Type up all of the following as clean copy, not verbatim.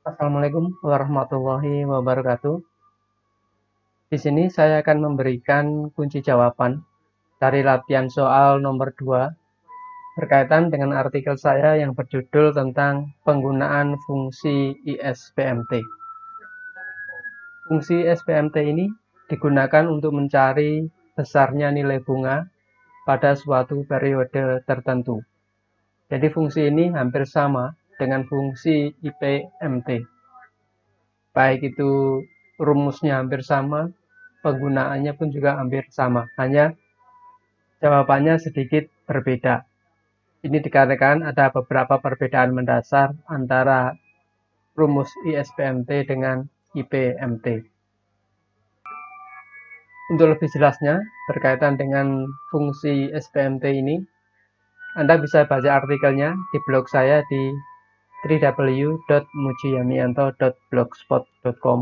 Assalamualaikum warahmatullahi wabarakatuh. Di sini saya akan memberikan kunci jawaban dari latihan soal nomor 2 berkaitan dengan artikel saya yang berjudul tentang penggunaan fungsi ISBMT. Fungsi SPMT ini digunakan untuk mencari besarnya nilai bunga pada suatu periode tertentu. Jadi fungsi ini hampir sama dengan fungsi IPMT. Baik itu rumusnya hampir sama, penggunaannya pun juga hampir sama, hanya jawabannya sedikit berbeda. Ini dikarenakan ada beberapa perbedaan mendasar antara rumus ISBMT dengan IPMT. Untuk lebih jelasnya berkaitan dengan fungsi SPMT ini, Anda bisa baca artikelnya di blog saya di www.mujiyamianto.blogspot.com,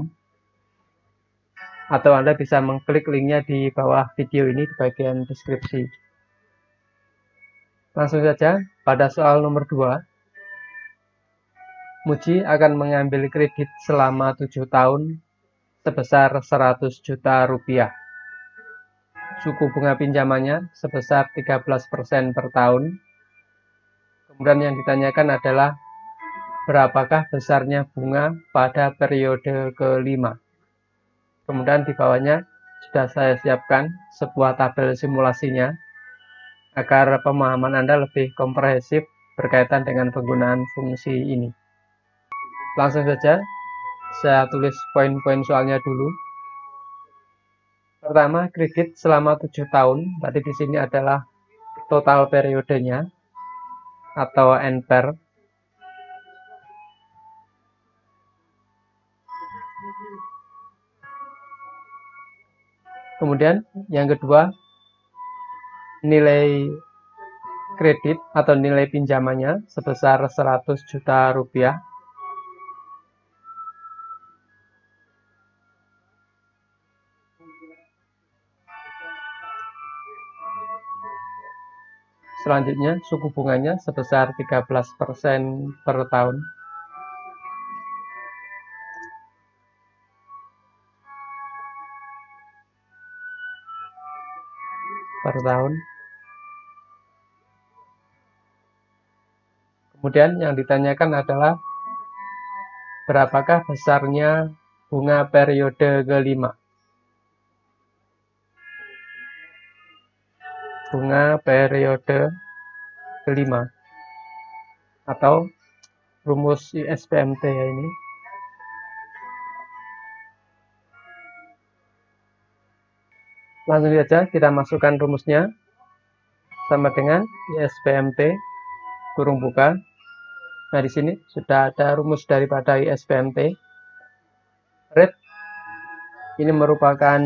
atau Anda bisa mengklik linknya di bawah video ini di bagian deskripsi. Langsung saja, pada soal nomor 2, Muji akan mengambil kredit selama 7 tahun sebesar 100 juta rupiah. Suku bunga pinjamannya sebesar 13% per tahun. Kemudian yang ditanyakan adalah berapakah besarnya bunga pada periode kelima. Kemudian di bawahnya sudah saya siapkan sebuah tabel simulasinya agar pemahaman Anda lebih komprehensif berkaitan dengan penggunaan fungsi ini. Langsung saja saya tulis poin-poin soalnya dulu. Pertama, kredit selama 7 tahun, berarti di sini adalah total periodenya atau NPER. Kemudian yang kedua, nilai kredit atau nilai pinjamannya sebesar 100 juta rupiah. Selanjutnya, suku bunganya sebesar 13% per tahun. Kemudian yang ditanyakan adalah berapakah besarnya bunga periode kelima. Bunga periode kelima atau rumus ISBMT ya ini. Langsung saja kita masukkan rumusnya sama dengan ISBMT kurung buka. Nah, di sini sudah ada rumus daripada ISBMT. Rate ini merupakan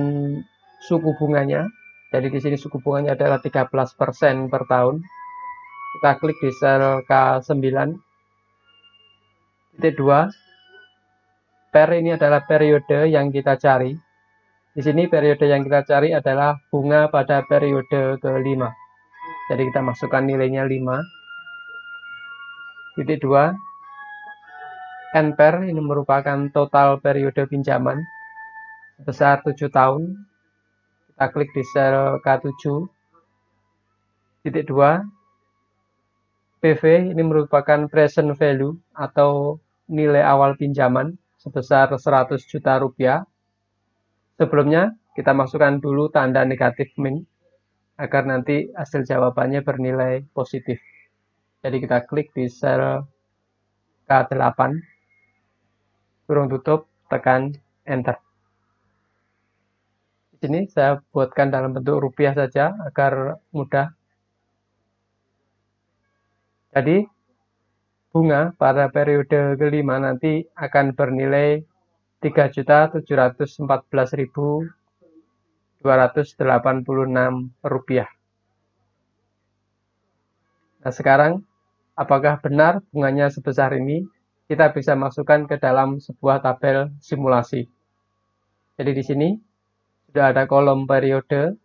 suku bunganya. Jadi di sini suku bunganya adalah 13% per tahun. Kita klik di sel K9.2. Per ini adalah periode yang kita cari. Di sini periode yang kita cari adalah bunga pada periode kelima. Jadi kita masukkan nilainya 5.2. NPER ini merupakan total periode pinjaman sebesar 7 tahun. Kita klik di sel K7.2. PV ini merupakan present value atau nilai awal pinjaman sebesar 100 juta rupiah. Sebelumnya kita masukkan dulu tanda negatif min agar nanti hasil jawabannya bernilai positif. Jadi kita klik di sel K8, kurung tutup, tekan enter. Di sini saya buatkan dalam bentuk rupiah saja agar mudah. Jadi bunga pada periode kelima nanti akan bernilai 3.714.286 rupiah. Nah, sekarang apakah benar bunganya sebesar ini? Kita bisa masukkan ke dalam sebuah tabel simulasi. Jadi di sini sudah ada kolom periode,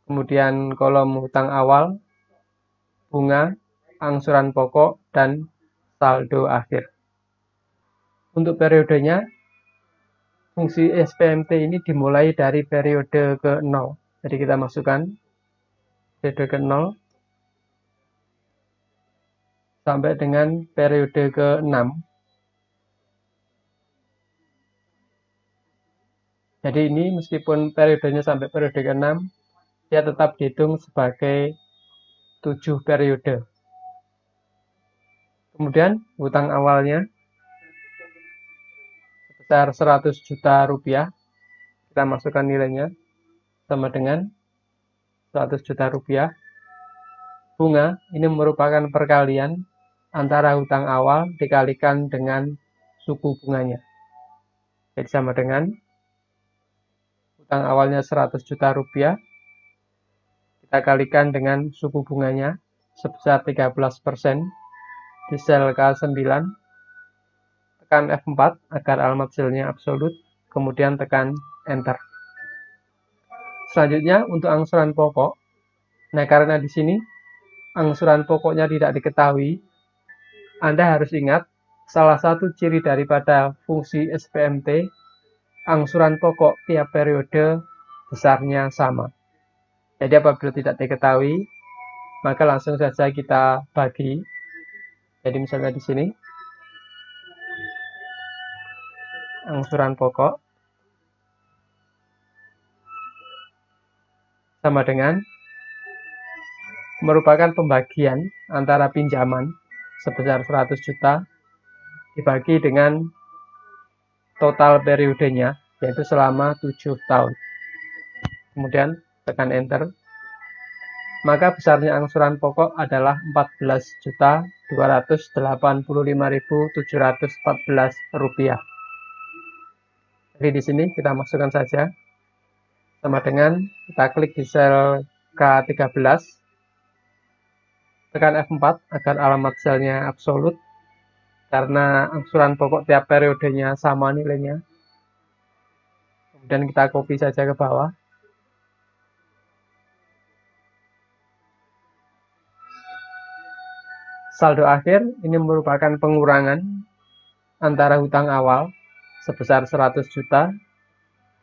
kemudian kolom hutang awal, bunga, angsuran pokok, dan saldo akhir. Untuk periodenya, fungsi SPMT ini dimulai dari periode ke-0. Jadi kita masukkan periode ke-0 sampai dengan periode ke-6. Jadi ini meskipun periodenya sampai periode ke-6, dia tetap dihitung sebagai 7 periode. Kemudian hutang awalnya sebesar 100 juta rupiah. Kita masukkan nilainya sama dengan 100 juta rupiah. Bunga ini merupakan perkalian antara hutang awal dikalikan dengan suku bunganya. Jadi sama dengan hutang awalnya 100 juta rupiah, kita kalikan dengan suku bunganya sebesar 13%. Di sel K9, tekan F4 agar alamat selnya absolut, kemudian tekan Enter. Selanjutnya untuk angsuran pokok. Nah, karena di sini angsuran pokoknya tidak diketahui, Anda harus ingat salah satu ciri daripada fungsi SPMT, angsuran pokok tiap periode besarnya sama. Jadi apabila tidak diketahui, maka langsung saja kita bagi. Jadi misalnya di sini angsuran pokok sama dengan merupakan pembagian antara pinjaman sebesar 100 juta dibagi dengan total periodenya, yaitu selama 7 tahun. Kemudian tekan Enter. Maka besarnya angsuran pokok adalah 14.285.714 rupiah. Jadi di sini kita masukkan saja sama dengan kita klik di sel K13, tekan F4 agar alamat selnya absolut karena angsuran pokok tiap periodenya sama nilainya. Kemudian kita copy saja ke bawah. Saldo akhir ini merupakan pengurangan antara hutang awal sebesar 100 juta,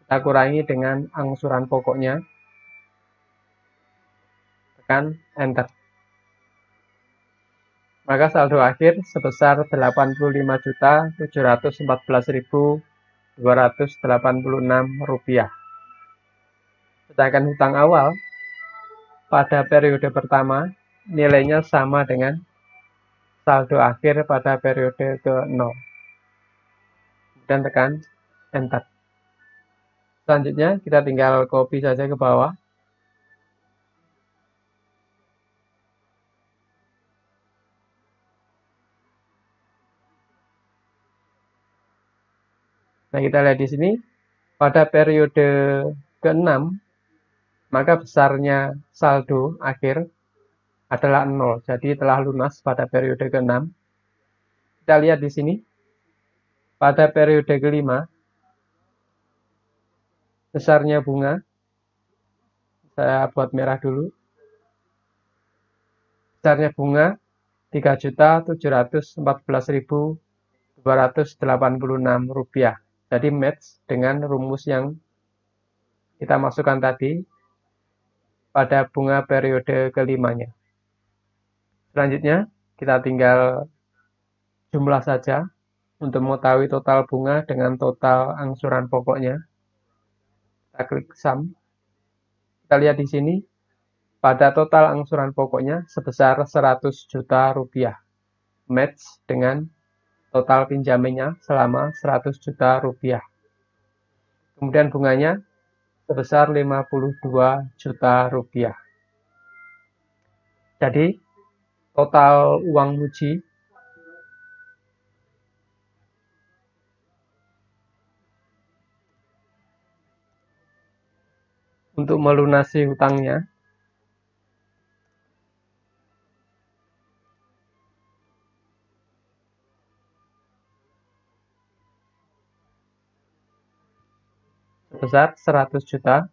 kita kurangi dengan angsuran pokoknya, tekan Enter. Maka saldo akhir sebesar 85.714.286 rupiah. Sedangkan hutang awal pada periode pertama nilainya sama dengan saldo akhir pada periode ke-0. Kemudian tekan Enter. Selanjutnya kita tinggal copy saja ke bawah. Nah, kita lihat di sini pada periode ke-6 maka besarnya saldo akhir adalah 0. Jadi telah lunas pada periode ke-6. Kita lihat di sini pada periode ke-5 besarnya bunga, saya buat merah dulu, besarnya bunga 3.714.286 rupiah. Jadi match dengan rumus yang kita masukkan tadi pada bunga periode ke-5-nya. Selanjutnya kita tinggal jumlah saja untuk mengetahui total bunga dengan total angsuran pokoknya. Kita klik sum. Kita lihat di sini pada total angsuran pokoknya sebesar 100 juta rupiah. Match dengan total pinjamannya selama 100 juta rupiah. Kemudian bunganya sebesar 52 juta rupiah. Jadi total uang muji untuk melunasi hutangnya sebesar 100 juta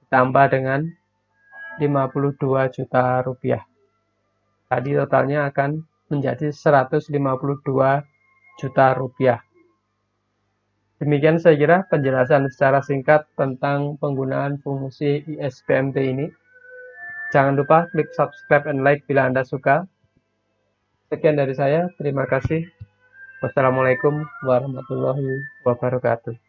ditambah dengan 52 juta rupiah. Tadi totalnya akan menjadi 152 juta rupiah. Demikian saya kira penjelasan secara singkat tentang penggunaan fungsi ISBMT ini. Jangan lupa klik subscribe and like bila Anda suka. Sekian dari saya, terima kasih. Wassalamualaikum warahmatullahi wabarakatuh.